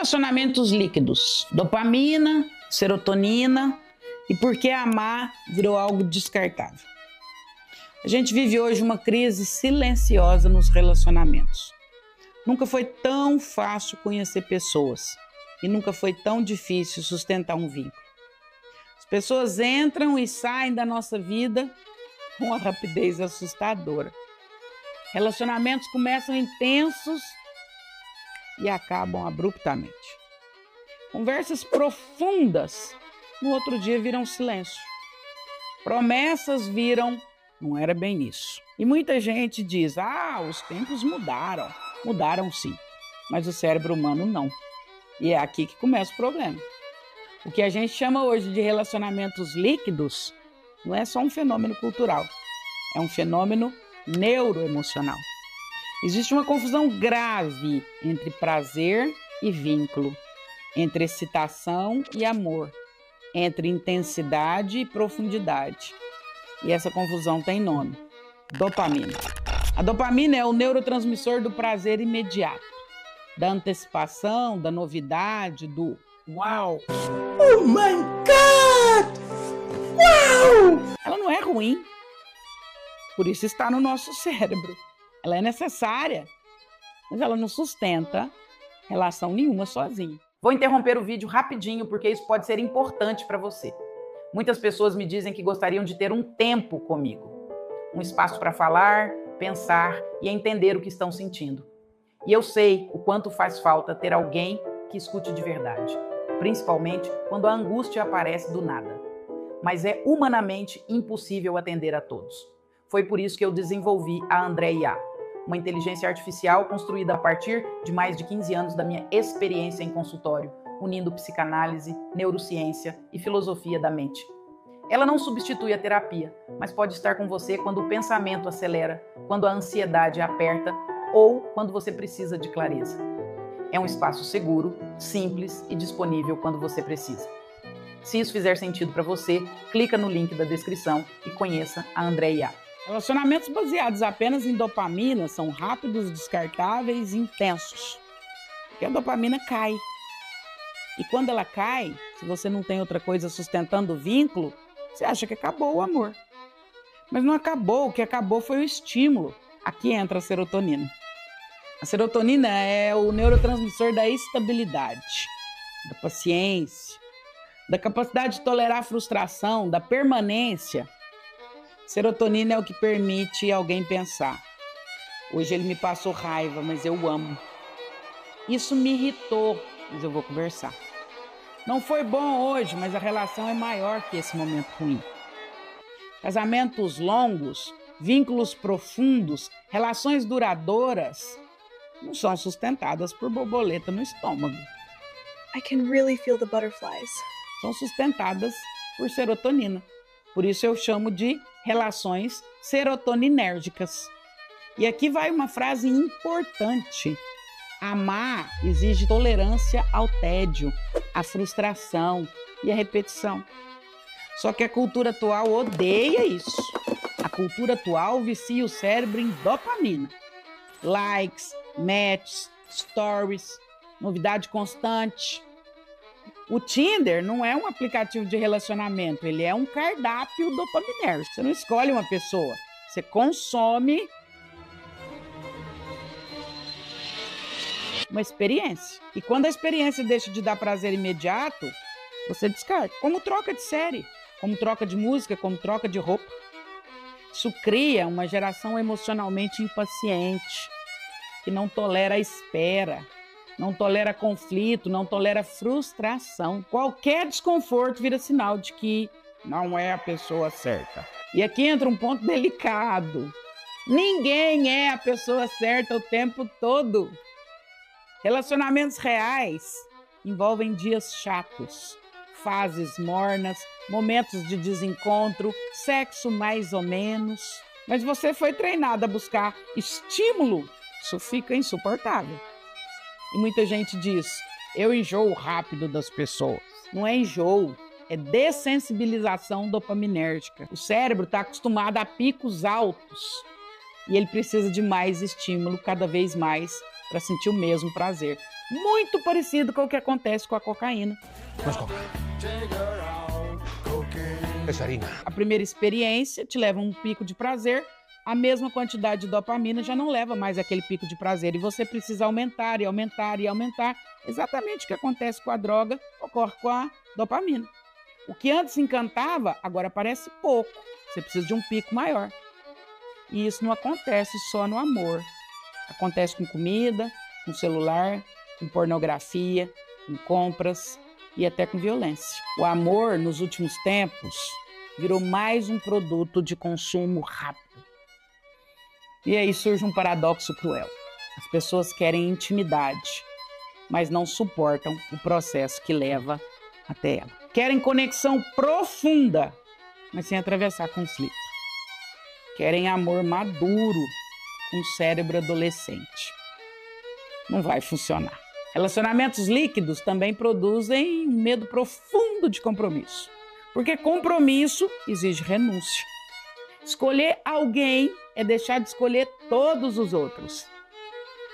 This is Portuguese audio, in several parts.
Relacionamentos líquidos, dopamina, serotonina e por que amar virou algo descartável. A gente vive hoje uma crise silenciosa nos relacionamentos. Nunca foi tão fácil conhecer pessoas e nunca foi tão difícil sustentar um vínculo. As pessoas entram e saem da nossa vida com uma rapidez assustadora. Relacionamentos começam intensos e acabam abruptamente. Conversas profundas, no outro dia viram silêncio. Promessas viram, não era bem isso. E muita gente diz, os tempos mudaram. Mudaram sim, mas o cérebro humano não. E é aqui que começa o problema. O que a gente chama hoje de relacionamentos líquidos não é só um fenômeno cultural, é um fenômeno neuroemocional. Existe uma confusão grave entre prazer e vínculo, entre excitação e amor, entre intensidade e profundidade. E essa confusão tem nome: dopamina. A dopamina é o neurotransmissor do prazer imediato, da antecipação, da novidade, do uau! Oh my God! Uau! Ela não é ruim, por isso está no nosso cérebro. Ela é necessária, mas ela não sustenta relação nenhuma sozinha. Vou interromper o vídeo rapidinho porque isso pode ser importante para você. Muitas pessoas me dizem que gostariam de ter um tempo comigo, um espaço para falar, pensar e entender o que estão sentindo. E eu sei o quanto faz falta ter alguém que escute de verdade, principalmente quando a angústia aparece do nada. Mas é humanamente impossível atender a todos. Foi por isso que eu desenvolvi a André IA, uma inteligência artificial construída a partir de mais de 15 anos da minha experiência em consultório, unindo psicanálise, neurociência e filosofia da mente. Ela não substitui a terapia, mas pode estar com você quando o pensamento acelera, quando a ansiedade aperta ou quando você precisa de clareza. É um espaço seguro, simples e disponível quando você precisa. Se isso fizer sentido para você, clica no link da descrição e conheça a André IA. Relacionamentos baseados apenas em dopamina são rápidos, descartáveis e intensos. Porque a dopamina cai. E quando ela cai, se você não tem outra coisa sustentando o vínculo, você acha que acabou o amor. Mas não acabou, o que acabou foi o estímulo. Aqui entra a serotonina. A serotonina é o neurotransmissor da estabilidade, da paciência, da capacidade de tolerar a frustração, da permanência. Serotonina é o que permite alguém pensar: hoje ele me passou raiva, mas eu amo. Isso me irritou, mas eu vou conversar. Não foi bom hoje, mas a relação é maior que esse momento ruim. Casamentos longos, vínculos profundos, relações duradouras não são sustentadas por borboleta no estômago. I can really feel the butterflies. São sustentadas por serotonina. Por isso eu chamo de relações serotoninérgicas. E aqui vai uma frase importante. Amar exige tolerância ao tédio, à frustração e à repetição. Só que a cultura atual odeia isso. A cultura atual vicia o cérebro em dopamina. Likes, matches, stories, novidade constante. O Tinder não é um aplicativo de relacionamento, ele é um cardápio dopaminérgico. Você não escolhe uma pessoa, você consome uma experiência. E quando a experiência deixa de dar prazer imediato, você descarta. Como troca de série, como troca de música, como troca de roupa. Isso cria uma geração emocionalmente impaciente, que não tolera a espera, não tolera conflito, não tolera frustração. Qualquer desconforto vira sinal de que não é a pessoa certa. E aqui entra um ponto delicado. Ninguém é a pessoa certa o tempo todo. Relacionamentos reais envolvem dias chatos, fases mornas, momentos de desencontro, sexo mais ou menos. Mas você foi treinado a buscar estímulo, isso fica insuportável. E muita gente diz, eu enjoo rápido das pessoas. Não é enjoo, é dessensibilização dopaminérgica. O cérebro está acostumado a picos altos e ele precisa de mais estímulo cada vez mais para sentir o mesmo prazer. muito parecido com o que acontece com a cocaína. No es coca. Es harina. A primeira experiência te leva a um pico de prazer, a mesma quantidade de dopamina já não leva mais aquele pico de prazer e você precisa aumentar e aumentar e aumentar. Exatamente o que acontece com a droga ocorre com a dopamina. O que antes encantava, agora parece pouco. Você precisa de um pico maior. E isso não acontece só no amor. Acontece com comida, com celular, com pornografia, com compras e até com violência. O amor, nos últimos tempos, virou mais um produto de consumo rápido. E aí surge um paradoxo cruel. As pessoas querem intimidade, mas não suportam o processo que leva até ela. Querem conexão profunda, mas sem atravessar conflito. Querem amor maduro, com cérebro adolescente. Não vai funcionar. Relacionamentos líquidos também produzem um medo profundo de compromisso. Porque compromisso exige renúncia. Escolher alguém é deixar de escolher todos os outros.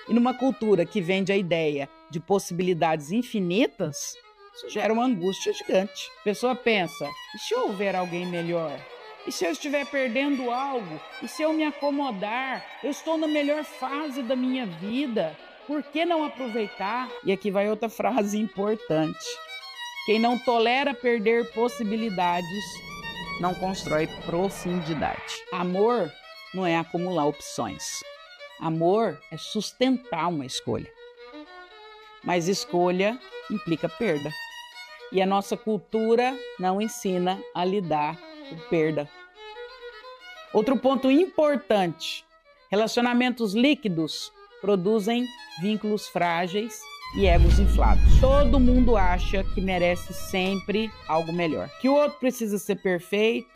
E numa cultura que vende a ideia de possibilidades infinitas, isso gera uma angústia gigante. A pessoa pensa, e se houver alguém melhor? E se eu estiver perdendo algo? E se eu me acomodar? Eu estou na melhor fase da minha vida. Por que não aproveitar? E aqui vai outra frase importante. Quem não tolera perder possibilidades, não constrói profundidade. Amor não é acumular opções. Amor é sustentar uma escolha. Mas escolha implica perda. E a nossa cultura não ensina a lidar com perda. Outro ponto importante: relacionamentos líquidos produzem vínculos frágeis e egos inflados. Todo mundo acha que merece sempre algo melhor, que o outro precisa ser perfeito,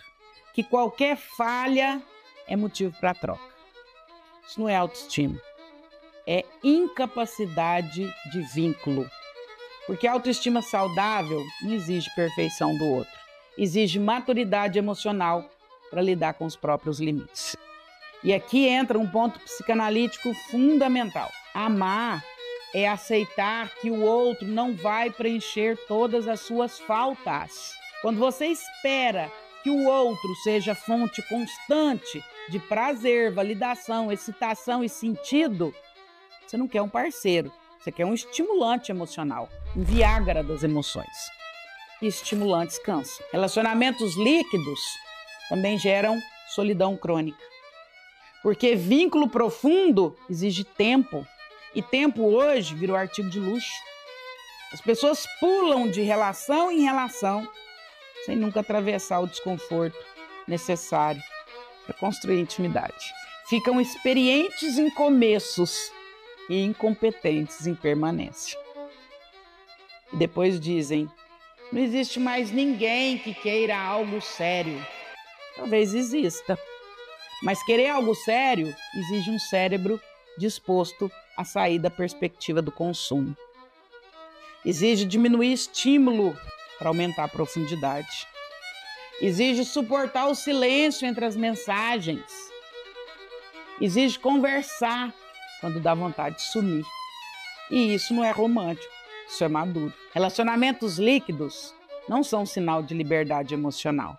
que qualquer falha é motivo para troca. Isso não é autoestima, é incapacidade de vínculo. Porque a autoestima saudável não exige perfeição do outro, exige maturidade emocional para lidar com os próprios limites. E aqui entra um ponto psicanalítico fundamental. Amar é aceitar que o outro não vai preencher todas as suas faltas. Quando você espera que o outro seja fonte constante de prazer, validação, excitação e sentido, você não quer um parceiro, você quer um estimulante emocional, um Viagra das emoções. E estimulantes cansam. Relacionamentos líquidos também geram solidão crônica. Porque vínculo profundo exige tempo. E tempo hoje virou artigo de luxo. As pessoas pulam de relação em relação sem nunca atravessar o desconforto necessário para construir intimidade. Ficam experientes em começos e incompetentes em permanência. E depois dizem, não existe mais ninguém que queira algo sério. Talvez exista. Mas querer algo sério exige um cérebro disposto a sair da perspectiva do consumo. Exige diminuir estímulo para aumentar a profundidade. Exige suportar o silêncio entre as mensagens. Exige conversar quando dá vontade de sumir. E isso não é romântico, isso é maduro. Relacionamentos líquidos não são sinal de liberdade emocional.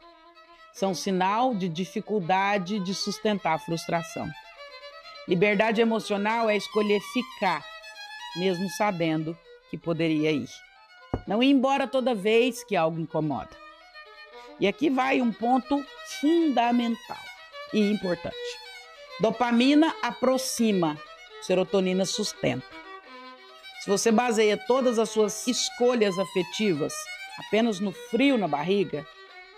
São sinal de dificuldade de sustentar a frustração. Liberdade emocional é escolher ficar, mesmo sabendo que poderia ir. Não ir embora toda vez que algo incomoda. E aqui vai um ponto fundamental e importante. Dopamina aproxima, serotonina sustenta. Se você baseia todas as suas escolhas afetivas apenas no frio na barriga,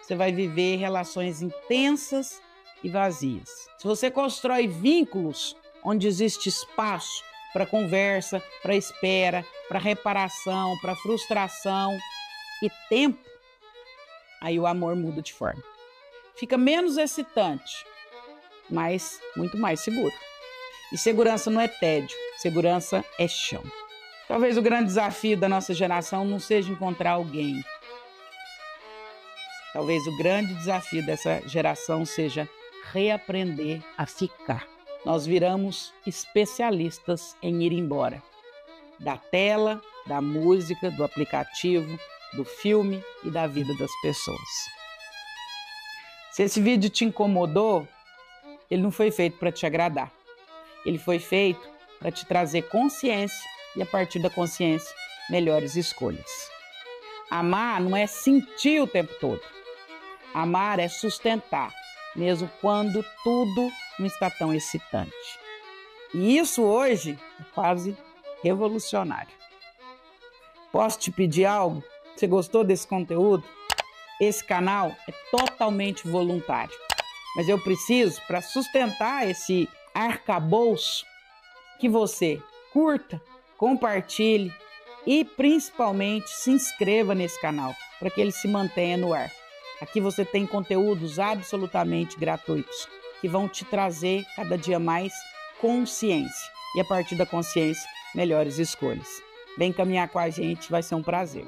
você vai viver relações intensas e vazias. Se você constrói vínculos onde existe espaço para conversa, para espera, para reparação, para frustração e tempo, aí o amor muda de forma. Fica menos excitante, mas muito mais seguro. E segurança não é tédio, segurança é chão. Talvez o grande desafio da nossa geração não seja encontrar alguém. Talvez o grande desafio dessa geração seja reaprender a ficar. Nós viramos especialistas em ir embora. da tela, da música, do aplicativo, do filme e da vida das pessoas. Se esse vídeo te incomodou, ele não foi feito para te agradar. Ele foi feito para te trazer consciência e, a partir da consciência, melhores escolhas. Amar não é sentir o tempo todo. Amar é sustentar, mesmo quando tudo não está tão excitante. E isso hoje é quase revolucionário. Posso te pedir algo? Você gostou desse conteúdo? Esse canal é totalmente voluntário, mas eu preciso, para sustentar esse arcabouço, que você curta, compartilhe e principalmente se inscreva nesse canal para que ele se mantenha no ar. Aqui você tem conteúdos absolutamente gratuitos que vão te trazer cada dia mais consciência e, a partir da consciência, melhores escolhas. Vem caminhar com a gente, vai ser um prazer.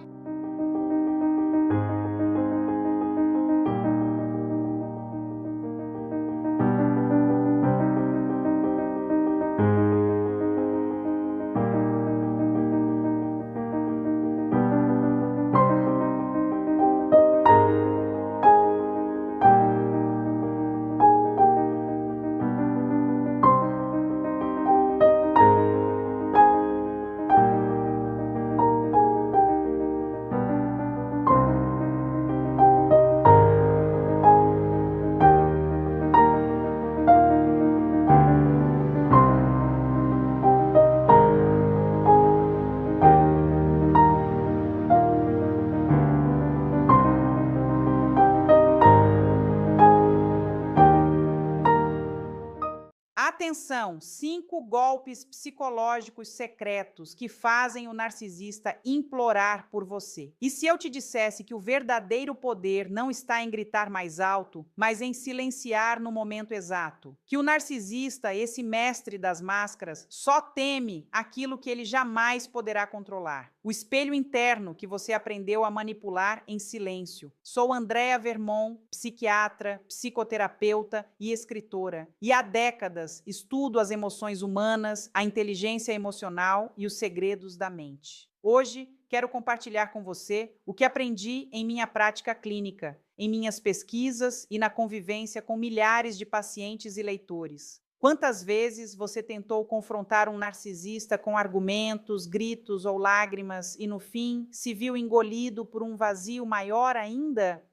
Atenção, 5 golpes psicológicos secretos que fazem o narcisista implorar por você. E se eu te dissesse que o verdadeiro poder não está em gritar mais alto, mas em silenciar no momento exato? Que o narcisista, esse mestre das máscaras, só teme aquilo que ele jamais poderá controlar. O espelho interno que você aprendeu a manipular em silêncio. Sou Andréa Vermont, psiquiatra, psicoterapeuta e escritora. E há décadas estudo as emoções humanas, a inteligência emocional e os segredos da mente. Hoje, quero compartilhar com você o que aprendi em minha prática clínica, em minhas pesquisas e na convivência com milhares de pacientes e leitores. Quantas vezes você tentou confrontar um narcisista com argumentos, gritos ou lágrimas e, no fim, se viu engolido por um vazio maior ainda?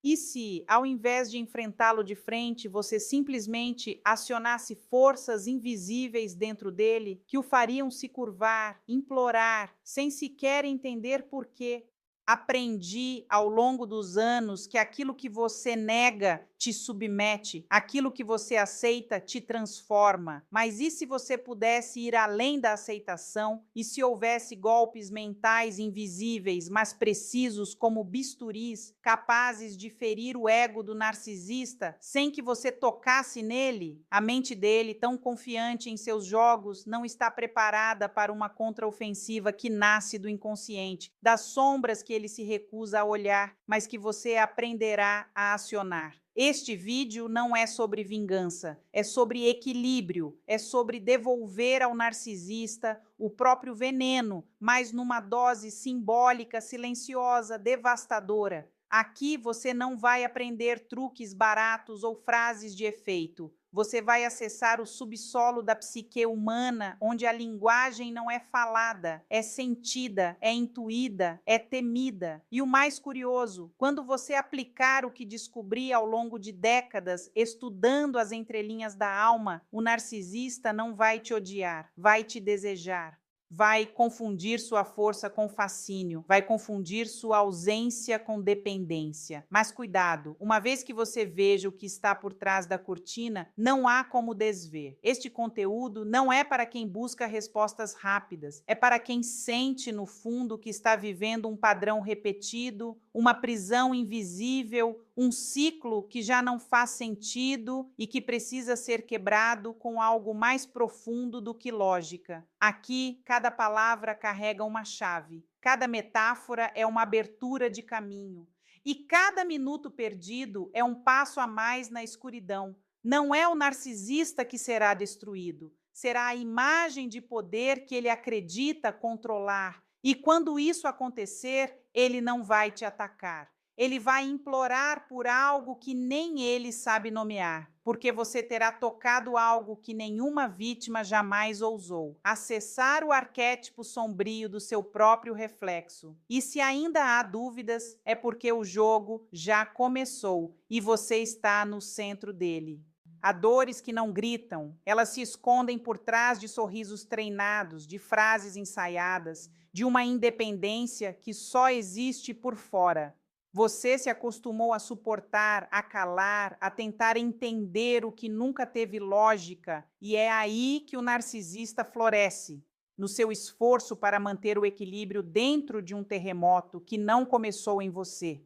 E se, ao invés de enfrentá-lo de frente, você simplesmente acionasse forças invisíveis dentro dele que o fariam se curvar, implorar, sem sequer entender por quê? Aprendi ao longo dos anos que aquilo que você nega te submete, aquilo que você aceita te transforma. Mas e se você pudesse ir além da aceitação e se houvesse golpes mentais invisíveis, mas precisos como bisturis, capazes de ferir o ego do narcisista sem que você tocasse nele? A mente dele, tão confiante em seus jogos, não está preparada para uma contraofensiva que nasce do inconsciente, das sombras que ele se recusa a olhar, mas que você aprenderá a acionar. Este vídeo não é sobre vingança, é sobre equilíbrio, é sobre devolver ao narcisista o próprio veneno, mas numa dose simbólica, silenciosa, devastadora. Aqui você não vai aprender truques baratos ou frases de efeito. Você vai acessar o subsolo da psique humana, onde a linguagem não é falada, é sentida, é intuída, é temida. E o mais curioso, quando você aplicar o que descobri ao longo de décadas, estudando as entrelinhas da alma, o narcisista não vai te odiar, vai te desejar. Vai confundir sua força com fascínio, vai confundir sua ausência com dependência. Mas cuidado, uma vez que você veja o que está por trás da cortina, não há como desver. Este conteúdo não é para quem busca respostas rápidas, é para quem sente no fundo que está vivendo um padrão repetido, uma prisão invisível, um ciclo que já não faz sentido e que precisa ser quebrado com algo mais profundo do que lógica. Aqui, cada palavra carrega uma chave, cada metáfora é uma abertura de caminho. E cada minuto perdido é um passo a mais na escuridão. Não é o narcisista que será destruído, será a imagem de poder que ele acredita controlar. E quando isso acontecer, ele não vai te atacar. Ele vai implorar por algo que nem ele sabe nomear, porque você terá tocado algo que nenhuma vítima jamais ousou: acessar o arquétipo sombrio do seu próprio reflexo. E se ainda há dúvidas, é porque o jogo já começou e você está no centro dele. Há dores que não gritam, elas se escondem por trás de sorrisos treinados, de frases ensaiadas, de uma independência que só existe por fora. Você se acostumou a suportar, a calar, a tentar entender o que nunca teve lógica, e é aí que o narcisista floresce, no seu esforço para manter o equilíbrio dentro de um terremoto que não começou em você.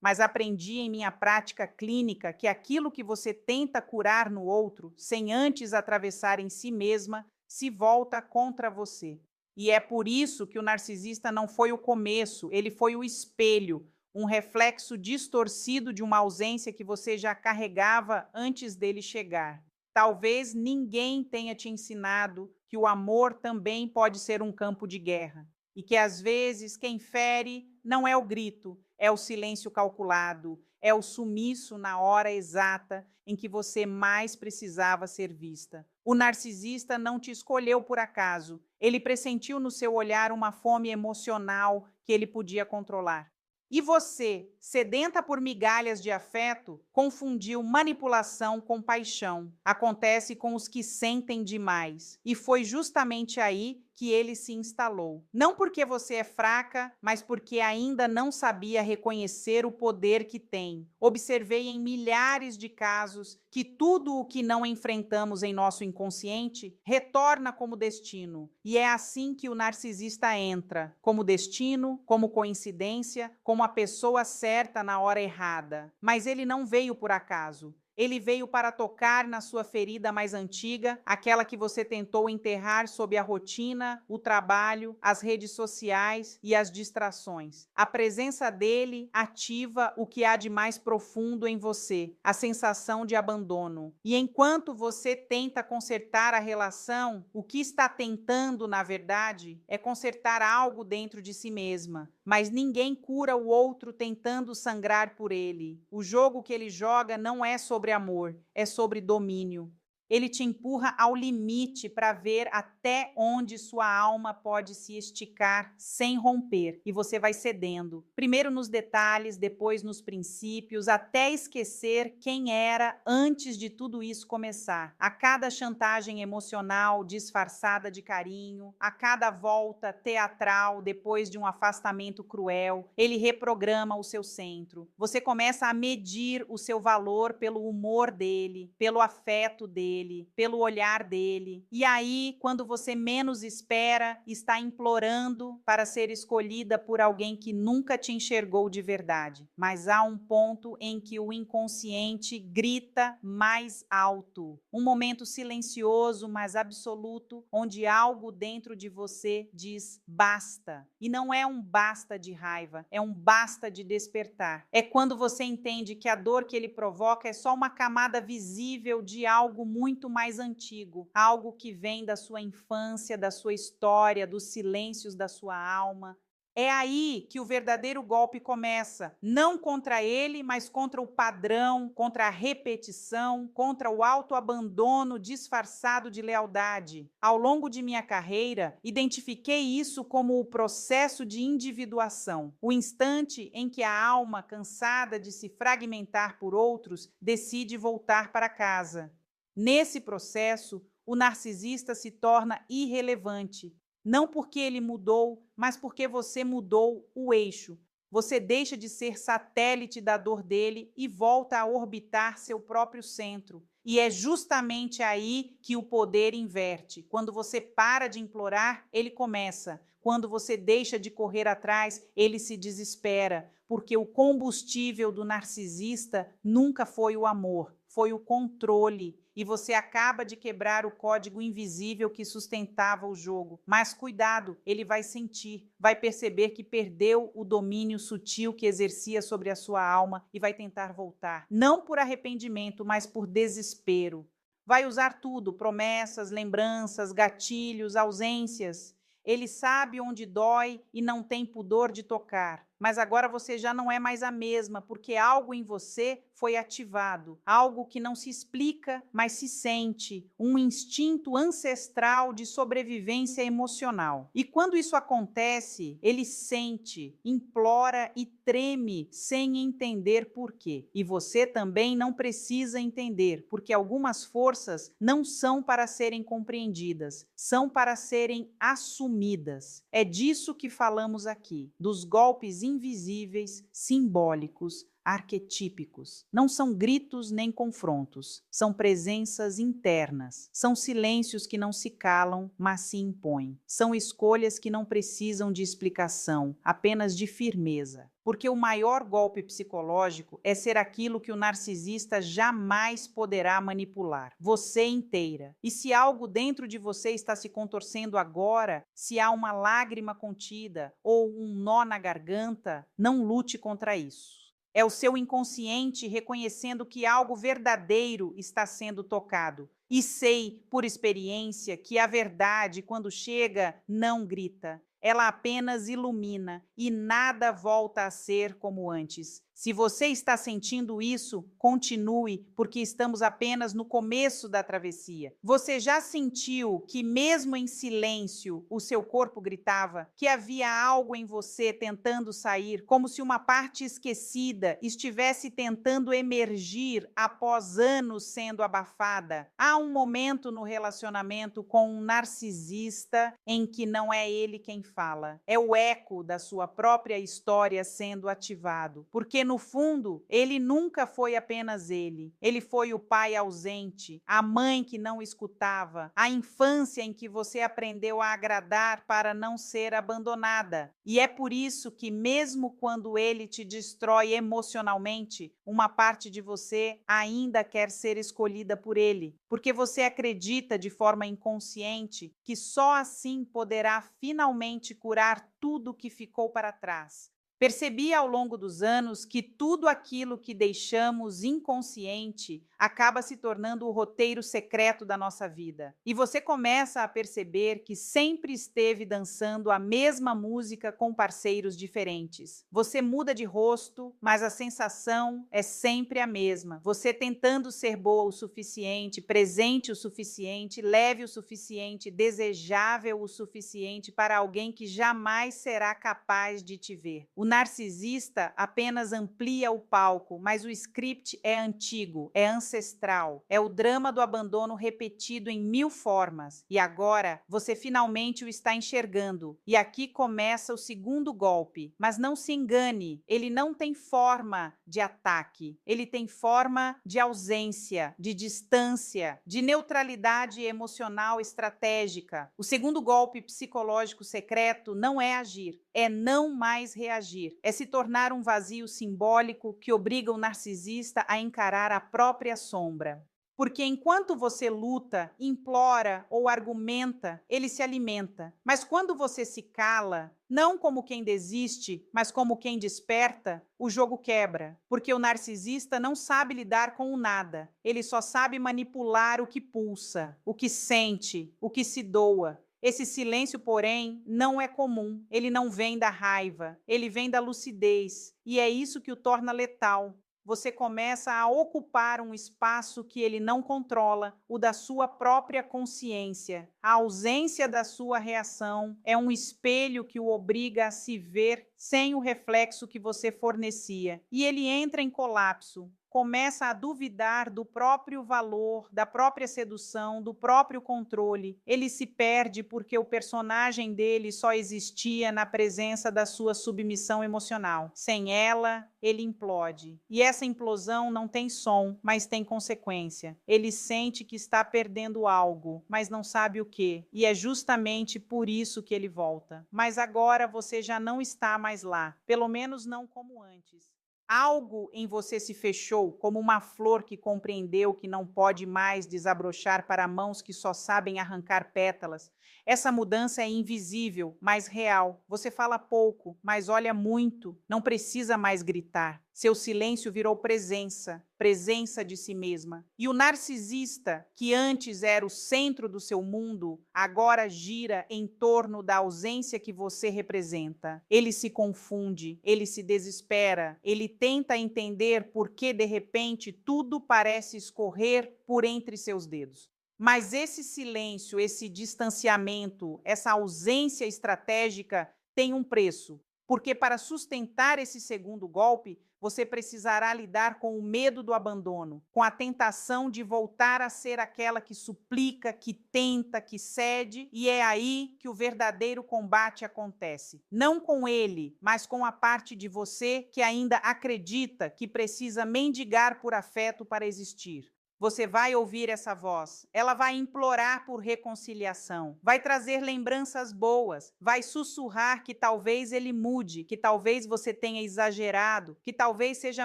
Mas aprendi em minha prática clínica que aquilo que você tenta curar no outro, sem antes atravessar em si mesma, se volta contra você. E é por isso que o narcisista não foi o começo, ele foi o espelho, um reflexo distorcido de uma ausência que você já carregava antes dele chegar. Talvez ninguém tenha te ensinado que o amor também pode ser um campo de guerra e que às vezes quem fere não é o grito, é o silêncio calculado, é o sumiço na hora exata em que você mais precisava ser vista. O narcisista não te escolheu por acaso, ele pressentiu no seu olhar uma fome emocional que ele podia controlar. E você, sedenta por migalhas de afeto, confundiu manipulação com paixão. Acontece com os que sentem demais. E foi justamente aí que ele se instalou. Não porque você é fraca, mas porque ainda não sabia reconhecer o poder que tem. Observei em milhares de casos que tudo o que não enfrentamos em nosso inconsciente retorna como destino. E é assim que o narcisista entra, como destino, como coincidência, como a pessoa certa na hora errada. Mas ele não veio por acaso. Ele veio para tocar na sua ferida mais antiga, aquela que você tentou enterrar sob a rotina, o trabalho, as redes sociais e as distrações. A presença dele ativa o que há de mais profundo em você, a sensação de abandono. E enquanto você tenta consertar a relação, o que está tentando, na verdade, é consertar algo dentro de si mesma. Mas ninguém cura o outro tentando sangrar por ele. O jogo que ele joga não é sobre amor, é sobre domínio. Ele te empurra ao limite para ver até onde sua alma pode se esticar sem romper, e você vai cedendo. Primeiro nos detalhes, depois nos princípios, até esquecer quem era antes de tudo isso começar. A cada chantagem emocional disfarçada de carinho, a cada volta teatral depois de um afastamento cruel, ele reprograma o seu centro. Você começa a medir o seu valor pelo humor dele, pelo afeto dele, pelo olhar dele. E aí, quando você menos espera, está implorando para ser escolhida por alguém que nunca te enxergou de verdade. Mas há um ponto em que o inconsciente grita mais alto. Um momento silencioso, mas absoluto, onde algo dentro de você diz basta. E não é um basta de raiva, é um basta de despertar. É quando você entende que a dor que ele provoca é só uma camada visível de algo muito mais antigo, algo que vem da sua infância, da sua história, dos silêncios da sua alma. É aí que o verdadeiro golpe começa, não contra ele, mas contra o padrão, contra a repetição, contra o autoabandono disfarçado de lealdade. Ao longo de minha carreira, identifiquei isso como o processo de individuação, o instante em que a alma, cansada de se fragmentar por outros, decide voltar para casa. Nesse processo, o narcisista se torna irrelevante. Não porque ele mudou, mas porque você mudou o eixo. Você deixa de ser satélite da dor dele e volta a orbitar seu próprio centro. E é justamente aí que o poder inverte. Quando você para de implorar, ele começa. Quando você deixa de correr atrás, ele se desespera. Porque o combustível do narcisista nunca foi o amor, foi o controle. E você acaba de quebrar o código invisível que sustentava o jogo. Mas cuidado, ele vai sentir, vai perceber que perdeu o domínio sutil que exercia sobre a sua alma e vai tentar voltar. Não por arrependimento, mas por desespero. Vai usar tudo, promessas, lembranças, gatilhos, ausências. Ele sabe onde dói e não tem pudor de tocar. Mas agora você já não é mais a mesma, porque algo em você foi ativado, algo que não se explica, mas se sente, um instinto ancestral de sobrevivência emocional. E quando isso acontece, ele sente, implora e treme sem entender por quê. E você também não precisa entender, porque algumas forças não são para serem compreendidas, são para serem assumidas. É disso que falamos aqui, dos golpes invisíveis, simbólicos, arquetípicos. Não são gritos nem confrontos, são presenças internas, são silêncios que não se calam, mas se impõem. São escolhas que não precisam de explicação, apenas de firmeza. Porque o maior golpe psicológico é ser aquilo que o narcisista jamais poderá manipular, você inteira. E se algo dentro de você está se contorcendo agora, se há uma lágrima contida ou um nó na garganta, não lute contra isso. É o seu inconsciente reconhecendo que algo verdadeiro está sendo tocado. E sei, por experiência, que a verdade, quando chega, não grita. Ela apenas ilumina e nada volta a ser como antes. Se você está sentindo isso, continue, porque estamos apenas no começo da travessia. Você já sentiu que, mesmo em silêncio, o seu corpo gritava, que havia algo em você tentando sair, como se uma parte esquecida estivesse tentando emergir após anos sendo abafada? Há um momento no relacionamento com um narcisista em que não é ele quem fala, é o eco da sua própria história sendo ativado, porque no fundo, ele nunca foi apenas ele. Ele foi o pai ausente, a mãe que não escutava, a infância em que você aprendeu a agradar para não ser abandonada. E é por isso que, mesmo quando ele te destrói emocionalmente, uma parte de você ainda quer ser escolhida por ele, porque você acredita de forma inconsciente que só assim poderá finalmente curar tudo que ficou para trás. Percebi ao longo dos anos que tudo aquilo que deixamos inconsciente acaba se tornando o roteiro secreto da nossa vida. E você começa a perceber que sempre esteve dançando a mesma música com parceiros diferentes. Você muda de rosto, mas a sensação é sempre a mesma. Você tentando ser boa o suficiente, presente o suficiente, leve o suficiente, desejável o suficiente para alguém que jamais será capaz de te ver. O narcisista apenas amplia o palco, mas o script é antigo, é ancestral, é o drama do abandono repetido em 1000 formas. E agora você finalmente o está enxergando. E aqui começa o segundo golpe. Mas não se engane, ele não tem forma de ataque, ele tem forma de ausência, de distância, de neutralidade emocional estratégica. O segundo golpe psicológico secreto não é agir, é não mais reagir. É se tornar um vazio simbólico que obriga o narcisista a encarar a própria sombra. Porque enquanto você luta, implora ou argumenta, ele se alimenta. Mas quando você se cala, não como quem desiste, mas como quem desperta, o jogo quebra. Porque o narcisista não sabe lidar com o nada. Ele só sabe manipular o que pulsa, o que sente, o que se doa. Esse silêncio, porém, não é comum. Ele não vem da raiva, ele vem da lucidez. E é isso que o torna letal. Você começa a ocupar um espaço que ele não controla, o da sua própria consciência. A ausência da sua reação é um espelho que o obriga a se ver sem o reflexo que você fornecia. E ele entra em colapso. Começa a duvidar do próprio valor, da própria sedução, do próprio controle. Ele se perde porque o personagem dele só existia na presença da sua submissão emocional. Sem ela, ele implode. E essa implosão não tem som, mas tem consequência. Ele sente que está perdendo algo, mas não sabe o quê. E é justamente por isso que ele volta. Mas agora você já não está mais lá, pelo menos não como antes. Algo em você se fechou, como uma flor que compreendeu que não pode mais desabrochar para mãos que só sabem arrancar pétalas. Essa mudança é invisível, mas real. Você fala pouco, mas olha muito. Não precisa mais gritar. Seu silêncio virou presença, presença de si mesma. E o narcisista, que antes era o centro do seu mundo, agora gira em torno da ausência que você representa. Ele se confunde, ele se desespera, ele tenta entender por que, de repente, tudo parece escorrer por entre seus dedos. Mas esse silêncio, esse distanciamento, essa ausência estratégica tem um preço, porque para sustentar esse segundo golpe, você precisará lidar com o medo do abandono, com a tentação de voltar a ser aquela que suplica, que tenta, que cede, e é aí que o verdadeiro combate acontece. Não com ele, mas com a parte de você que ainda acredita que precisa mendigar por afeto para existir. Você vai ouvir essa voz, ela vai implorar por reconciliação, vai trazer lembranças boas, vai sussurrar que talvez ele mude, que talvez você tenha exagerado, que talvez seja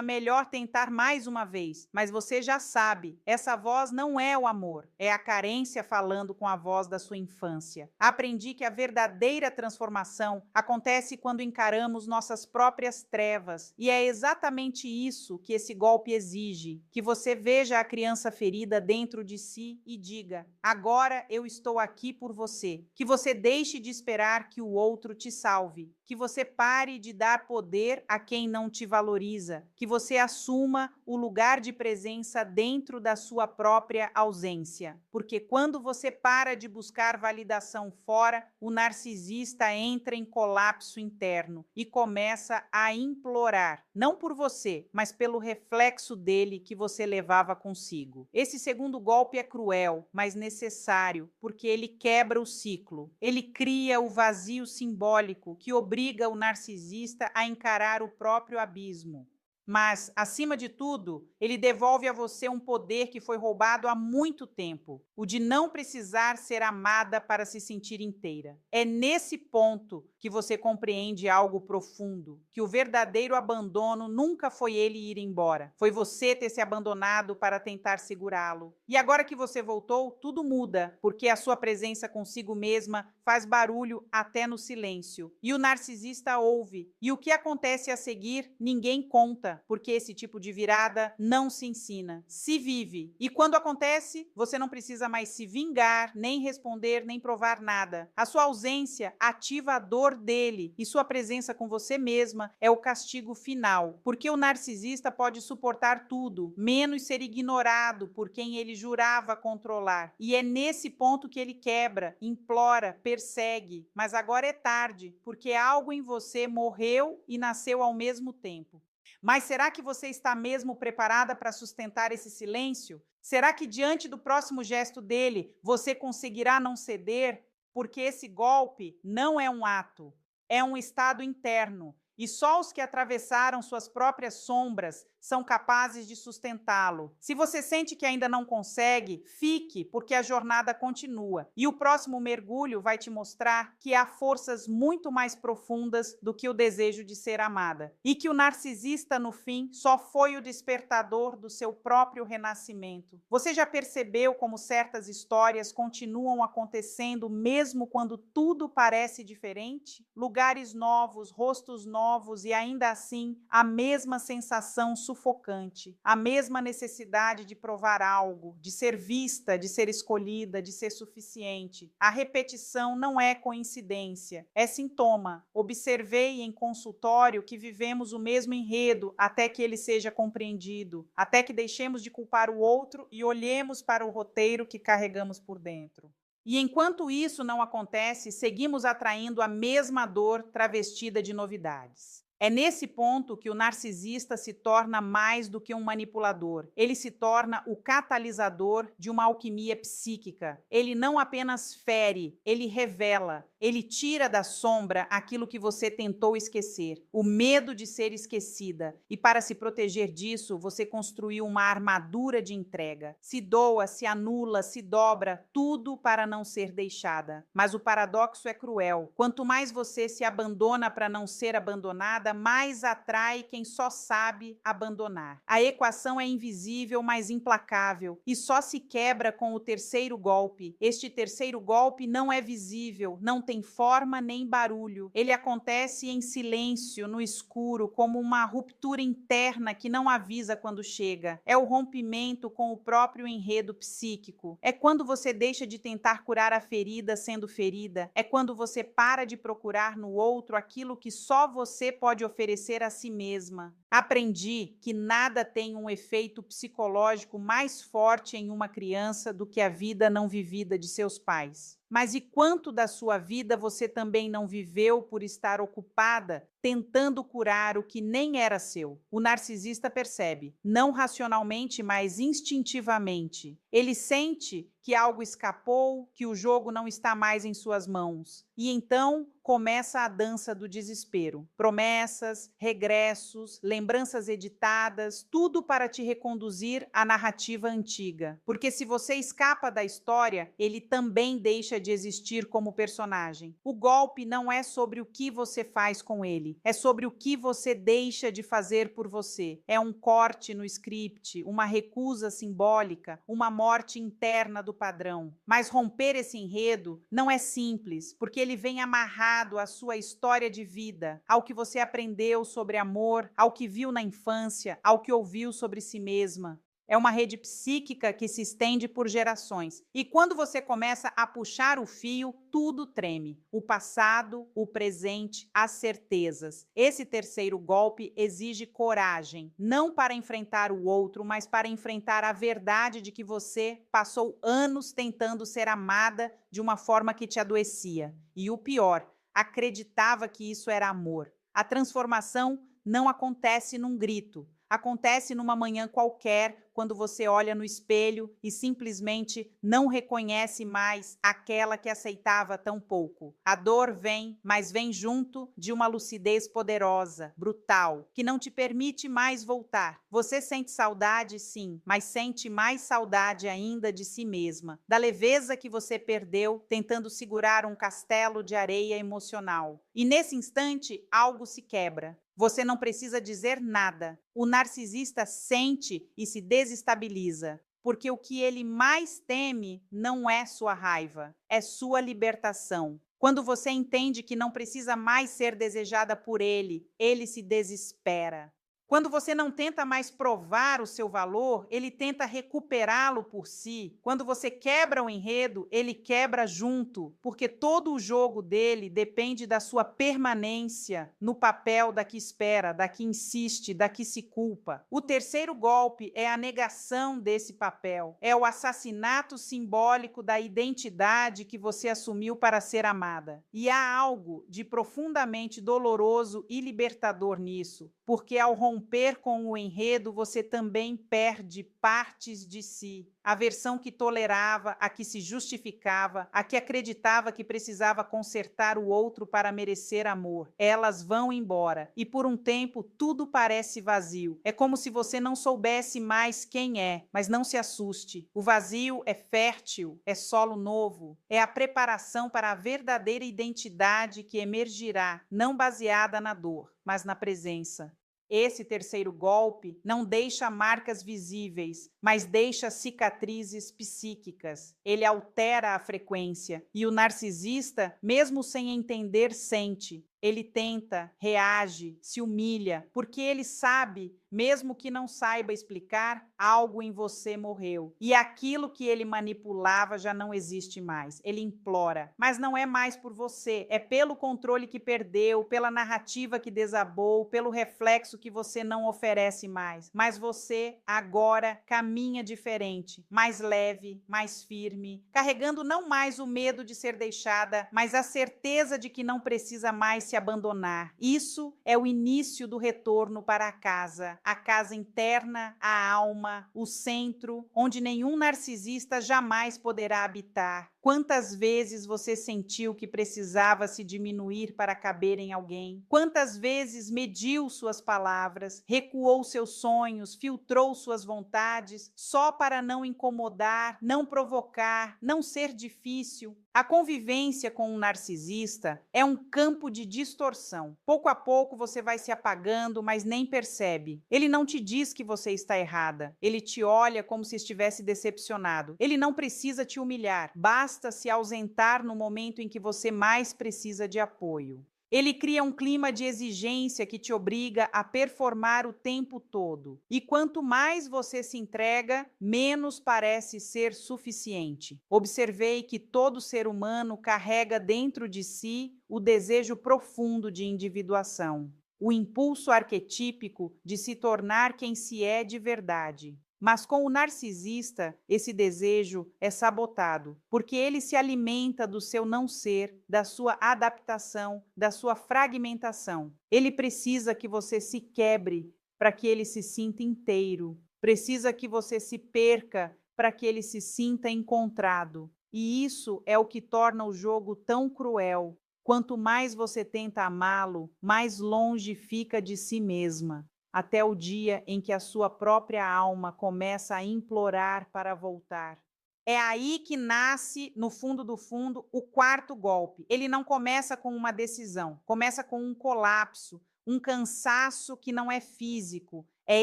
melhor tentar mais uma vez, mas você já sabe, essa voz não é o amor, é a carência falando com a voz da sua infância. Aprendi que a verdadeira transformação acontece quando encaramos nossas próprias trevas, e é exatamente isso que esse golpe exige, que você veja a criança ferida dentro de si e diga: agora eu estou aqui por você. Que você deixe de esperar que o outro te salve. Que você pare de dar poder a quem não te valoriza. Que você assuma o lugar de presença dentro da sua própria ausência. Porque quando você para de buscar validação fora, o narcisista entra em colapso interno e começa a implorar, não por você, mas pelo reflexo dele que você levava consigo. Esse segundo golpe é cruel, mas necessário, porque ele quebra o ciclo. Ele cria o vazio simbólico que obriga o narcisista a encarar o próprio abismo. Mas, acima de tudo, ele devolve a você um poder que foi roubado há muito tempo, o de não precisar ser amada para se sentir inteira. É nesse ponto que você compreende algo profundo, que o verdadeiro abandono nunca foi ele ir embora, foi você ter se abandonado para tentar segurá-lo. E agora que você voltou, tudo muda, porque a sua presença consigo mesma faz barulho até no silêncio. E o narcisista ouve, e o que acontece a seguir, ninguém conta, porque esse tipo de virada não se ensina, se vive. E quando acontece, você não precisa mais se vingar, nem responder, nem provar nada. A sua ausência ativa a dor dele, e sua presença com você mesma é o castigo final, porque o narcisista pode suportar tudo, menos ser ignorado por quem ele jurava controlar. E é nesse ponto que ele quebra, implora, persegue. Mas agora é tarde, porque algo em você morreu e nasceu ao mesmo tempo. Mas será que você está mesmo preparada para sustentar esse silêncio? Será que diante do próximo gesto dele, você conseguirá não ceder? Porque esse golpe não é um ato, é um estado interno. E só os que atravessaram suas próprias sombras são capazes de sustentá-lo. Se você sente que ainda não consegue, fique, porque a jornada continua. E o próximo mergulho vai te mostrar que há forças muito mais profundas do que o desejo de ser amada. E que o narcisista, no fim, só foi o despertador do seu próprio renascimento. Você já percebeu como certas histórias continuam acontecendo mesmo quando tudo parece diferente? Lugares novos, rostos novos e ainda assim a mesma sensação sufocante, a mesma necessidade de provar algo, de ser vista, de ser escolhida, de ser suficiente. A repetição não é coincidência, é sintoma. Observei em consultório que vivemos o mesmo enredo até que ele seja compreendido, até que deixemos de culpar o outro e olhemos para o roteiro que carregamos por dentro. E enquanto isso não acontece, seguimos atraindo a mesma dor travestida de novidades. É nesse ponto que o narcisista se torna mais do que um manipulador. Ele se torna o catalisador de uma alquimia psíquica. Ele não apenas fere, ele revela. Ele tira da sombra aquilo que você tentou esquecer, o medo de ser esquecida. E para se proteger disso, você construiu uma armadura de entrega. Se doa, se anula, se dobra, tudo para não ser deixada. Mas o paradoxo é cruel. Quanto mais você se abandona para não ser abandonada, mais atrai quem só sabe abandonar. A equação é invisível, mas implacável, e só se quebra com o terceiro golpe. Este terceiro golpe não é visível, não tem forma nem barulho. Ele acontece em silêncio, no escuro, como uma ruptura interna que não avisa quando chega. É o rompimento com o próprio enredo psíquico. É quando você deixa de tentar curar a ferida sendo ferida. É quando você para de procurar no outro aquilo que só você pode oferecer a si mesma. Aprendi que nada tem um efeito psicológico mais forte em uma criança do que a vida não vivida de seus pais. Mas e quanto da sua vida você também não viveu por estar ocupada tentando curar o que nem era seu? O narcisista percebe, não racionalmente, mas instintivamente. Ele sente que algo escapou, que o jogo não está mais em suas mãos. E então começa a dança do desespero. Promessas, regressos, lembranças editadas, tudo para te reconduzir à narrativa antiga. Porque se você escapa da história, ele também deixa de existir como personagem. O golpe não é sobre o que você faz com ele, é sobre o que você deixa de fazer por você. É um corte no script, uma recusa simbólica, uma morte interna do padrão. Mas romper esse enredo não é simples, porque ele vem amarrado à sua história de vida, ao que você aprendeu sobre amor, ao que viu na infância, ao que ouviu sobre si mesma. É uma rede psíquica que se estende por gerações. E quando você começa a puxar o fio, tudo treme. O passado, o presente, as certezas. Esse terceiro golpe exige coragem, não para enfrentar o outro, mas para enfrentar a verdade de que você passou anos tentando ser amada de uma forma que te adoecia. E o pior, acreditava que isso era amor. A transformação não acontece num grito. Acontece numa manhã qualquer, quando você olha no espelho e simplesmente não reconhece mais aquela que aceitava tão pouco. A dor vem, mas vem junto de uma lucidez poderosa, brutal, que não te permite mais voltar. Você sente saudade, sim, mas sente mais saudade ainda de si mesma, da leveza que você perdeu tentando segurar um castelo de areia emocional. E nesse instante, algo se quebra. Você não precisa dizer nada. O narcisista sente e se desestabiliza, porque o que ele mais teme não é sua raiva, é sua libertação. Quando você entende que não precisa mais ser desejada por ele, ele se desespera. Quando você não tenta mais provar o seu valor, ele tenta recuperá-lo por si. Quando você quebra o enredo, ele quebra junto, porque todo o jogo dele depende da sua permanência no papel da que espera, da que insiste, da que se culpa. O terceiro golpe é a negação desse papel, é o assassinato simbólico da identidade que você assumiu para ser amada. E há algo de profundamente doloroso e libertador nisso, porque ao romper com o enredo, você também perde partes de si. A versão que tolerava, a que se justificava, a que acreditava que precisava consertar o outro para merecer amor. Elas vão embora e por um tempo tudo parece vazio. É como se você não soubesse mais quem é, mas não se assuste. O vazio é fértil, é solo novo, é a preparação para a verdadeira identidade que emergirá, não baseada na dor, mas na presença. Esse terceiro golpe não deixa marcas visíveis, mas deixa cicatrizes psíquicas. Ele altera a frequência e o narcisista, mesmo sem entender, sente. Ele tenta, reage, se humilha, porque ele sabe, mesmo que não saiba explicar, algo em você morreu. E aquilo que ele manipulava já não existe mais. Ele implora, mas não é mais por você, é pelo controle que perdeu, pela narrativa que desabou, pelo reflexo que você não oferece mais. Mas você agora caminha diferente, mais leve, mais firme, carregando não mais o medo de ser deixada, mas a certeza de que não precisa mais se abandonar. Isso é o início do retorno para a casa interna, a alma, o centro, onde nenhum narcisista jamais poderá habitar. Quantas vezes você sentiu que precisava se diminuir para caber em alguém? Quantas vezes mediu suas palavras, recuou seus sonhos, filtrou suas vontades, só para não incomodar, não provocar, não ser difícil? A convivência com um narcisista é um campo de distorção. Pouco a pouco você vai se apagando, mas nem percebe. Ele não te diz que você está errada. Ele te olha como se estivesse decepcionado. Ele não precisa te humilhar. Basta se ausentar no momento em que você mais precisa de apoio. Ele cria um clima de exigência que te obriga a performar o tempo todo. E quanto mais você se entrega, menos parece ser suficiente. Observei que todo ser humano carrega dentro de si o desejo profundo de individuação, o impulso arquetípico de se tornar quem se é de verdade. Mas com o narcisista, esse desejo é sabotado, porque ele se alimenta do seu não ser, da sua adaptação, da sua fragmentação. Ele precisa que você se quebre para que ele se sinta inteiro. Precisa que você se perca para que ele se sinta encontrado. E isso é o que torna o jogo tão cruel. Quanto mais você tenta amá-lo, mais longe fica de si mesma, até o dia em que a sua própria alma começa a implorar para voltar. É aí que nasce, no fundo do fundo, o quarto golpe. Ele não começa com uma decisão, começa com um colapso, um cansaço que não é físico, é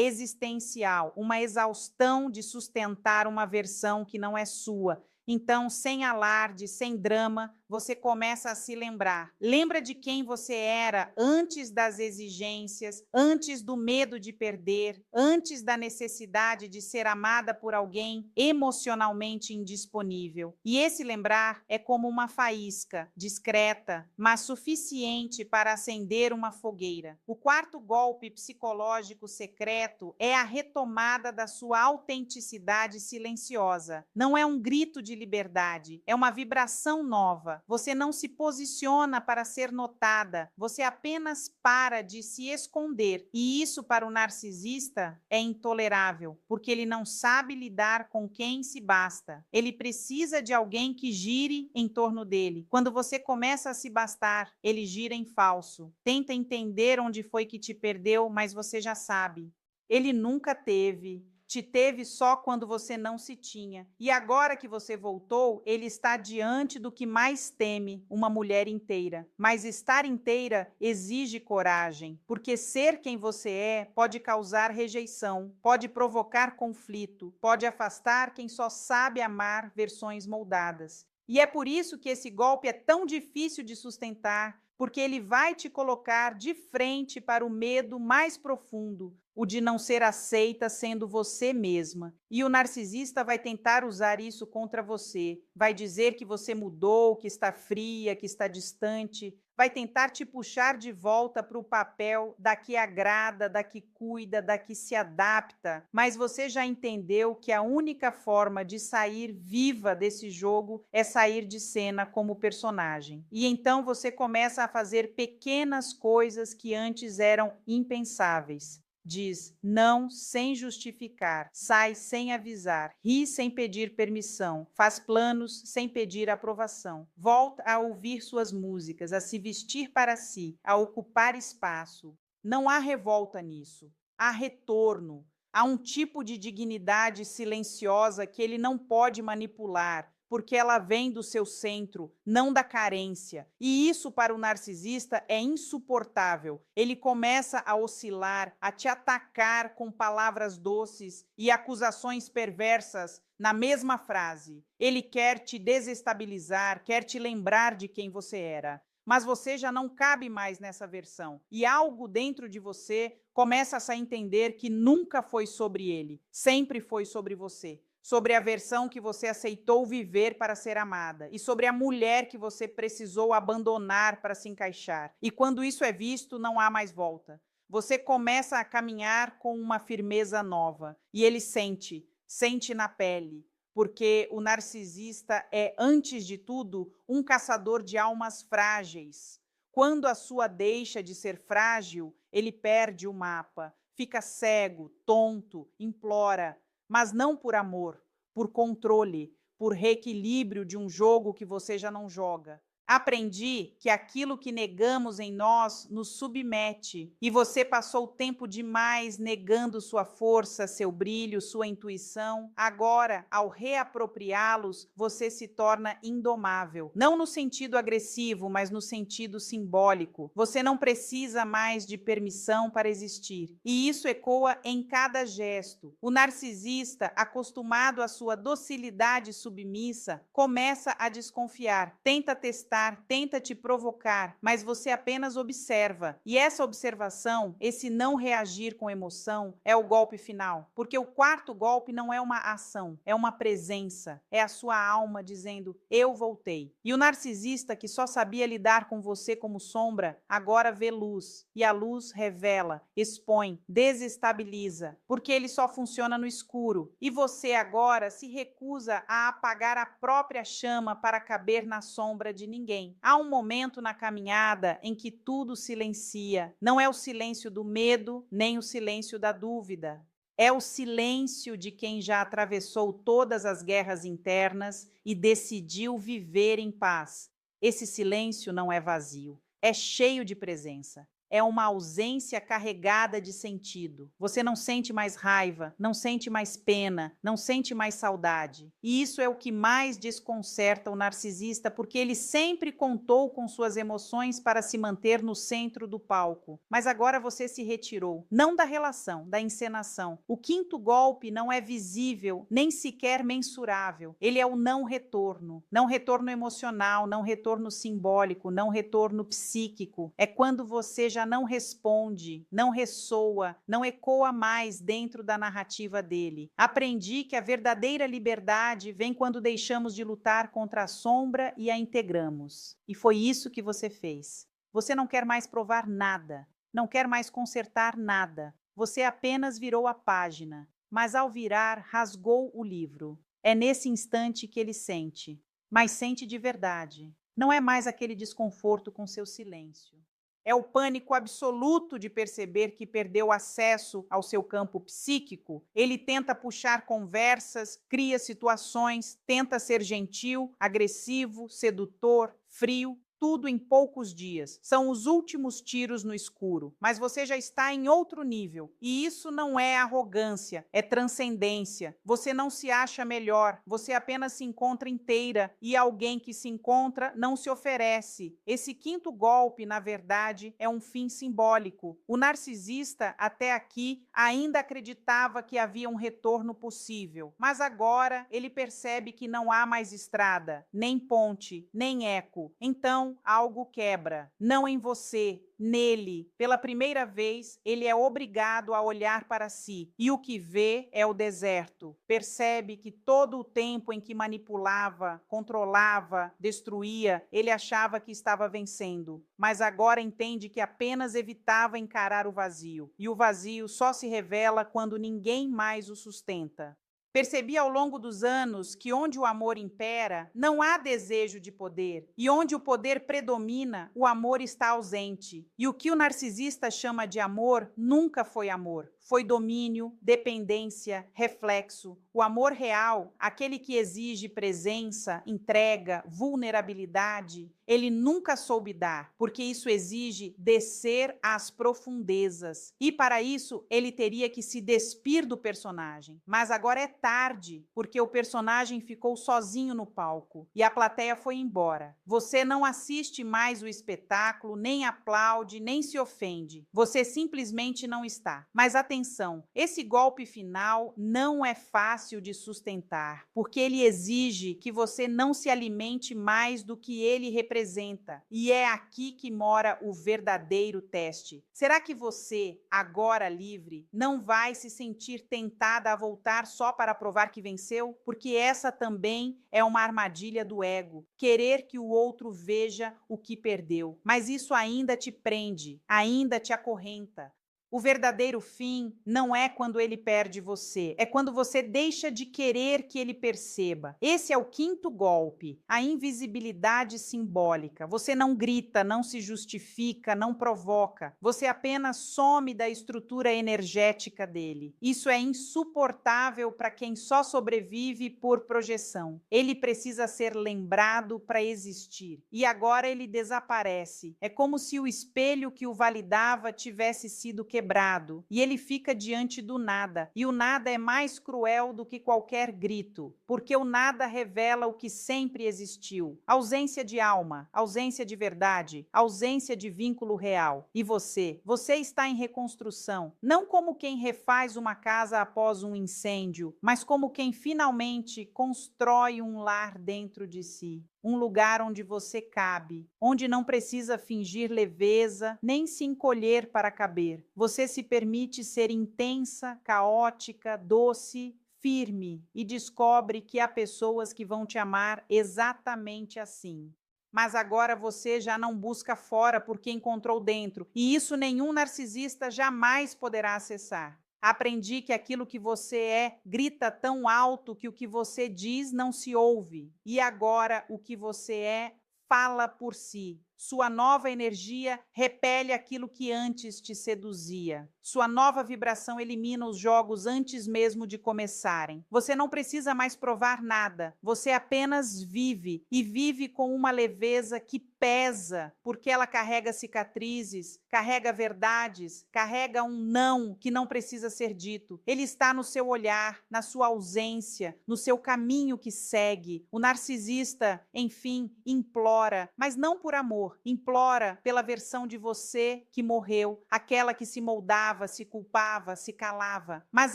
existencial, uma exaustão de sustentar uma versão que não é sua. Então, sem alarde, sem drama, você começa a se lembrar. Lembra de quem você era antes das exigências, antes do medo de perder, antes da necessidade de ser amada por alguém emocionalmente indisponível. E esse lembrar é como uma faísca, discreta, mas suficiente para acender uma fogueira. O quarto golpe psicológico secreto é a retomada da sua autenticidade silenciosa. Não é um grito de liberdade, é uma vibração nova. Você não se posiciona para ser notada, você apenas para de se esconder. E isso para o narcisista é intolerável, porque ele não sabe lidar com quem se basta. Ele precisa de alguém que gire em torno dele. Quando você começa a se bastar, ele gira em falso. Tenta entender onde foi que te perdeu, mas você já sabe. Ele nunca teve. Te teve só quando você não se tinha. E agora que você voltou, ele está diante do que mais teme, uma mulher inteira. Mas estar inteira exige coragem, porque ser quem você é pode causar rejeição, pode provocar conflito, pode afastar quem só sabe amar versões moldadas. E é por isso que esse golpe é tão difícil de sustentar, porque ele vai te colocar de frente para o medo mais profundo, o de não ser aceita sendo você mesma. E o narcisista vai tentar usar isso contra você, vai dizer que você mudou, que está fria, que está distante, vai tentar te puxar de volta para o papel da que agrada, da que cuida, da que se adapta. Mas você já entendeu que a única forma de sair viva desse jogo é sair de cena como personagem. E então você começa a fazer pequenas coisas que antes eram impensáveis. Diz não sem justificar, sai sem avisar, ri sem pedir permissão, faz planos sem pedir aprovação, volta a ouvir suas músicas, a se vestir para si, a ocupar espaço. Não há revolta nisso, há retorno, há um tipo de dignidade silenciosa que ele não pode manipular, porque ela vem do seu centro, não da carência. E isso para o narcisista é insuportável. Ele começa a oscilar, a te atacar com palavras doces e acusações perversas na mesma frase. Ele quer te desestabilizar, quer te lembrar de quem você era. Mas você já não cabe mais nessa versão. E algo dentro de você começa a entender que nunca foi sobre ele, sempre foi sobre você. Sobre a versão que você aceitou viver para ser amada e sobre a mulher que você precisou abandonar para se encaixar. E quando isso é visto, não há mais volta. Você começa a caminhar com uma firmeza nova e ele sente na pele, porque o narcisista é, antes de tudo, um caçador de almas frágeis. Quando a sua deixa de ser frágil, ele perde o mapa, fica cego, tonto, implora, mas não por amor, por controle, por reequilíbrio de um jogo que você já não joga. Aprendi que aquilo que negamos em nós nos submete, e você passou tempo demais negando sua força, seu brilho, sua intuição. Agora, ao reapropriá-los, você se torna indomável. Não no sentido agressivo, mas no sentido simbólico. Você não precisa mais de permissão para existir, e isso ecoa em cada gesto. O narcisista, acostumado à sua docilidade submissa, começa a desconfiar, tenta testar, tenta te provocar, mas você apenas observa. E essa observação, esse não reagir com emoção, é o golpe final. Porque o quarto golpe não é uma ação, é uma presença. É a sua alma dizendo, eu voltei. E o narcisista, que só sabia lidar com você como sombra, agora vê luz. E a luz revela, expõe, desestabiliza, porque ele só funciona no escuro. E você agora se recusa a apagar a própria chama para caber na sombra de ninguém. Há um momento na caminhada em que tudo silencia. Não é o silêncio do medo, nem o silêncio da dúvida. É o silêncio de quem já atravessou todas as guerras internas e decidiu viver em paz. Esse silêncio não é vazio, é cheio de presença. É uma ausência carregada de sentido. Você não sente mais raiva, não sente mais pena, não sente mais saudade. E isso é o que mais desconcerta o narcisista, porque ele sempre contou com suas emoções para se manter no centro do palco. Mas agora você se retirou, não da relação, da encenação. O quinto golpe não é visível, nem sequer mensurável. Ele é o não retorno. Não retorno emocional, não retorno simbólico, não retorno psíquico. É quando você já não responde, não ressoa, não ecoa mais dentro da narrativa dele. Aprendi que a verdadeira liberdade vem quando deixamos de lutar contra a sombra e a integramos. E foi isso que você fez. Você não quer mais provar nada, não quer mais consertar nada. Você apenas virou a página, mas ao virar, rasgou o livro. É nesse instante que ele sente, mas sente de verdade. Não é mais aquele desconforto com seu silêncio. É o pânico absoluto de perceber que perdeu acesso ao seu campo psíquico. Ele tenta puxar conversas, cria situações, tenta ser gentil, agressivo, sedutor, frio. Tudo em poucos dias. São os últimos tiros no escuro. Mas você já está em outro nível. E isso não é arrogância, é transcendência. Você não se acha melhor, você apenas se encontra inteira. E alguém que se encontra não se oferece. Esse quinto golpe, na verdade, é um fim simbólico. O narcisista, até aqui, ainda acreditava que havia um retorno possível. Mas agora ele percebe que não há mais estrada, nem ponte, nem eco. Então, algo quebra, não em você, nele. Pela primeira vez, ele é obrigado a olhar para si, e o que vê é o deserto. Percebe que todo o tempo em que manipulava, controlava, destruía, ele achava que estava vencendo, mas agora entende que apenas evitava encarar o vazio, e o vazio só se revela quando ninguém mais o sustenta. Percebi ao longo dos anos que onde o amor impera, não há desejo de poder. E onde o poder predomina, o amor está ausente. E o que o narcisista chama de amor nunca foi amor. Foi domínio, dependência, reflexo. O amor real, aquele que exige presença, entrega, vulnerabilidade, ele nunca soube dar, porque isso exige descer às profundezas. E para isso, ele teria que se despir do personagem. Mas agora é tarde, porque o personagem ficou sozinho no palco e a plateia foi embora. Você não assiste mais o espetáculo, nem aplaude, nem se ofende. Você simplesmente não está. Mas atenção, esse golpe final não é fácil de sustentar, porque ele exige que você não se alimente mais do que ele representa. E é aqui que mora o verdadeiro teste. Será que você, agora livre, não vai se sentir tentada a voltar só para provar que venceu? Porque essa também é uma armadilha do ego. Querer que o outro veja o que perdeu. Mas isso ainda te prende, ainda te acorrenta. O verdadeiro fim não é quando ele perde você, é quando você deixa de querer que ele perceba. Esse é o quinto golpe, a invisibilidade simbólica. Você não grita, não se justifica, não provoca. Você apenas some da estrutura energética dele. Isso é insuportável para quem só sobrevive por projeção. Ele precisa ser lembrado para existir. E agora ele desaparece. É como se o espelho que o validava tivesse sido quebrado, e ele fica diante do nada, e o nada é mais cruel do que qualquer grito, porque o nada revela o que sempre existiu: ausência de alma, ausência de verdade, ausência de vínculo real. E você está em reconstrução, não como quem refaz uma casa após um incêndio, mas como quem finalmente constrói um lar dentro de si. Um lugar onde você cabe, onde não precisa fingir leveza, nem se encolher para caber. Você se permite ser intensa, caótica, doce, firme e descobre que há pessoas que vão te amar exatamente assim. Mas agora você já não busca fora porque encontrou dentro, e isso nenhum narcisista jamais poderá acessar. Aprendi que aquilo que você é grita tão alto que o que você diz não se ouve. E agora o que você é fala por si. Sua nova energia repele aquilo que antes te seduzia. Sua nova vibração elimina os jogos antes mesmo de começarem. Você não precisa mais provar nada. Você apenas vive, e vive com uma leveza que pesa, porque ela carrega cicatrizes, carrega verdades, carrega um não que não precisa ser dito. Ele está no seu olhar, na sua ausência, no seu caminho que segue. O narcisista, enfim, implora, mas não por amor. Implora pela versão de você que morreu, aquela que se moldava, se culpava, se calava. Mas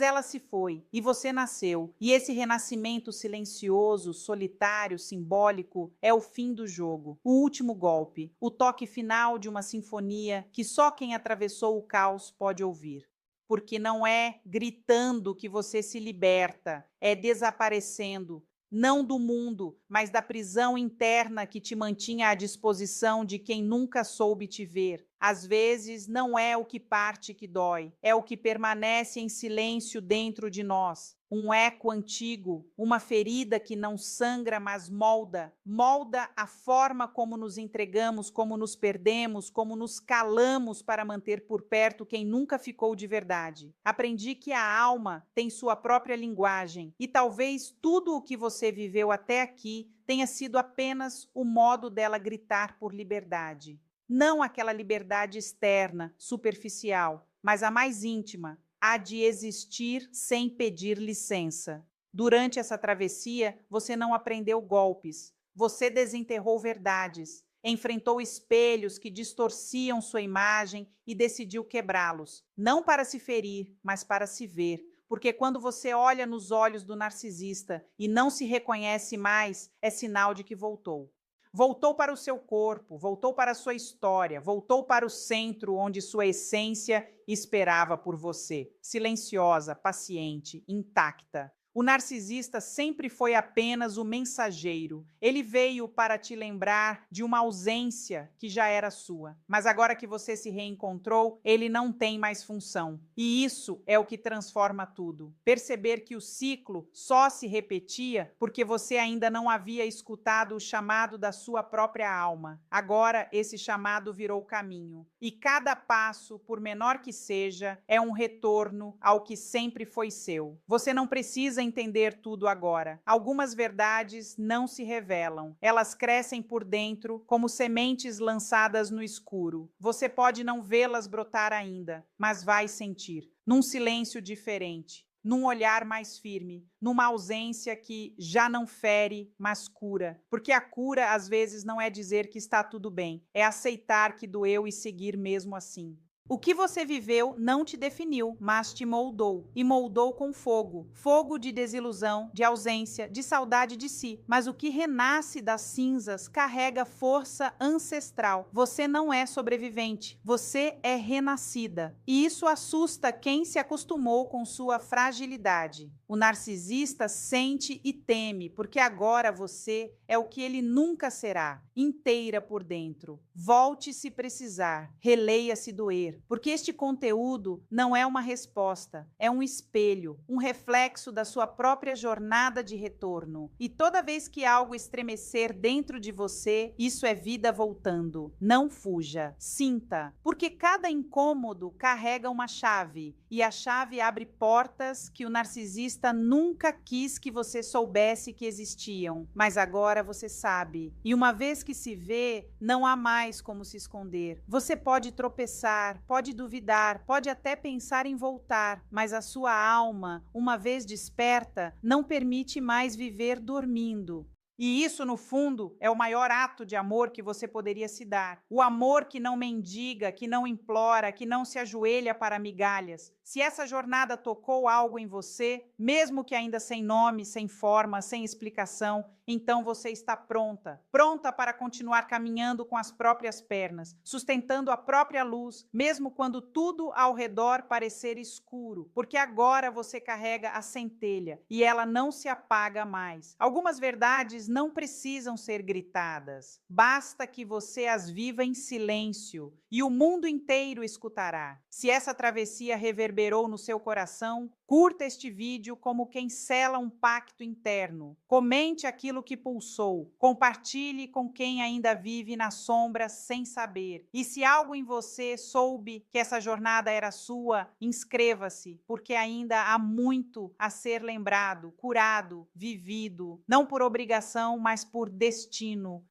ela se foi e você nasceu. E esse renascimento silencioso, solitário, simbólico é o fim do jogo, o último golpe, o toque final de uma sinfonia que só quem atravessou o caos pode ouvir. Porque não é gritando que você se liberta, é desaparecendo. Não do mundo, mas da prisão interna que te mantinha à disposição de quem nunca soube te ver. Às vezes, não é o que parte que dói, é o que permanece em silêncio dentro de nós. Um eco antigo, uma ferida que não sangra, mas molda a forma como nos entregamos, como nos perdemos, como nos calamos para manter por perto quem nunca ficou de verdade. Aprendi que a alma tem sua própria linguagem, e talvez tudo o que você viveu até aqui tenha sido apenas o modo dela gritar por liberdade. Não aquela liberdade externa, superficial, mas a mais íntima, a de existir sem pedir licença. Durante essa travessia, você não aprendeu golpes, você desenterrou verdades, enfrentou espelhos que distorciam sua imagem e decidiu quebrá-los, não para se ferir, mas para se ver. Porque quando você olha nos olhos do narcisista e não se reconhece mais, é sinal de que voltou. Voltou para o seu corpo, voltou para a sua história, voltou para o centro onde sua essência esperava por você, silenciosa, paciente, intacta. O narcisista sempre foi apenas o mensageiro. Ele veio para te lembrar de uma ausência que já era sua. Mas agora que você se reencontrou, ele não tem mais função. E isso é o que transforma tudo. Perceber que o ciclo só se repetia porque você ainda não havia escutado o chamado da sua própria alma. Agora esse chamado virou caminho. E cada passo, por menor que seja, é um retorno ao que sempre foi seu. Você não precisa entender tudo agora. Algumas verdades não se revelam. Elas crescem por dentro como sementes lançadas no escuro. Você pode não vê-las brotar ainda, mas vai sentir. Num silêncio diferente, num olhar mais firme, numa ausência que já não fere, mas cura. Porque a cura, às vezes, não é dizer que está tudo bem, é aceitar que doeu e seguir mesmo assim. O que você viveu não te definiu, mas te moldou. E moldou com fogo. Fogo de desilusão, de ausência, de saudade de si. Mas o que renasce das cinzas carrega força ancestral. Você não é sobrevivente. Você é renascida. E isso assusta quem se acostumou com sua fragilidade. O narcisista sente e teme, porque agora você é o que ele nunca será. Inteira por dentro. Volte se precisar. Releia se doer. ver, porque este conteúdo não é uma resposta, é um espelho, um reflexo da sua própria jornada de retorno. E toda vez que algo estremecer dentro de você, isso é vida voltando. Não fuja, sinta, porque cada incômodo carrega uma chave, e a chave abre portas que o narcisista nunca quis que você soubesse que existiam, mas agora você sabe. E uma vez que se vê, não há mais como se esconder. Você pode tropeçar, pode duvidar, pode até pensar em voltar, mas a sua alma, uma vez desperta, não permite mais viver dormindo. E isso, no fundo, é o maior ato de amor que você poderia se dar. O amor que não mendiga, que não implora, que não se ajoelha para migalhas. Se essa jornada tocou algo em você, mesmo que ainda sem nome, sem forma, sem explicação, então você está pronta. Pronta para continuar caminhando com as próprias pernas, sustentando a própria luz, mesmo quando tudo ao redor parecer escuro, porque agora você carrega a centelha e ela não se apaga mais. Algumas verdades não precisam ser gritadas. Basta que você as viva em silêncio e o mundo inteiro escutará. Se essa travessia reverberou no seu coração, curta este vídeo como quem sela um pacto interno. Comente aquilo que pulsou. Compartilhe com quem ainda vive na sombra sem saber. E se algo em você soube que essa jornada era sua, inscreva-se, porque ainda há muito a ser lembrado, curado, vivido, não por obrigação, mas por destino.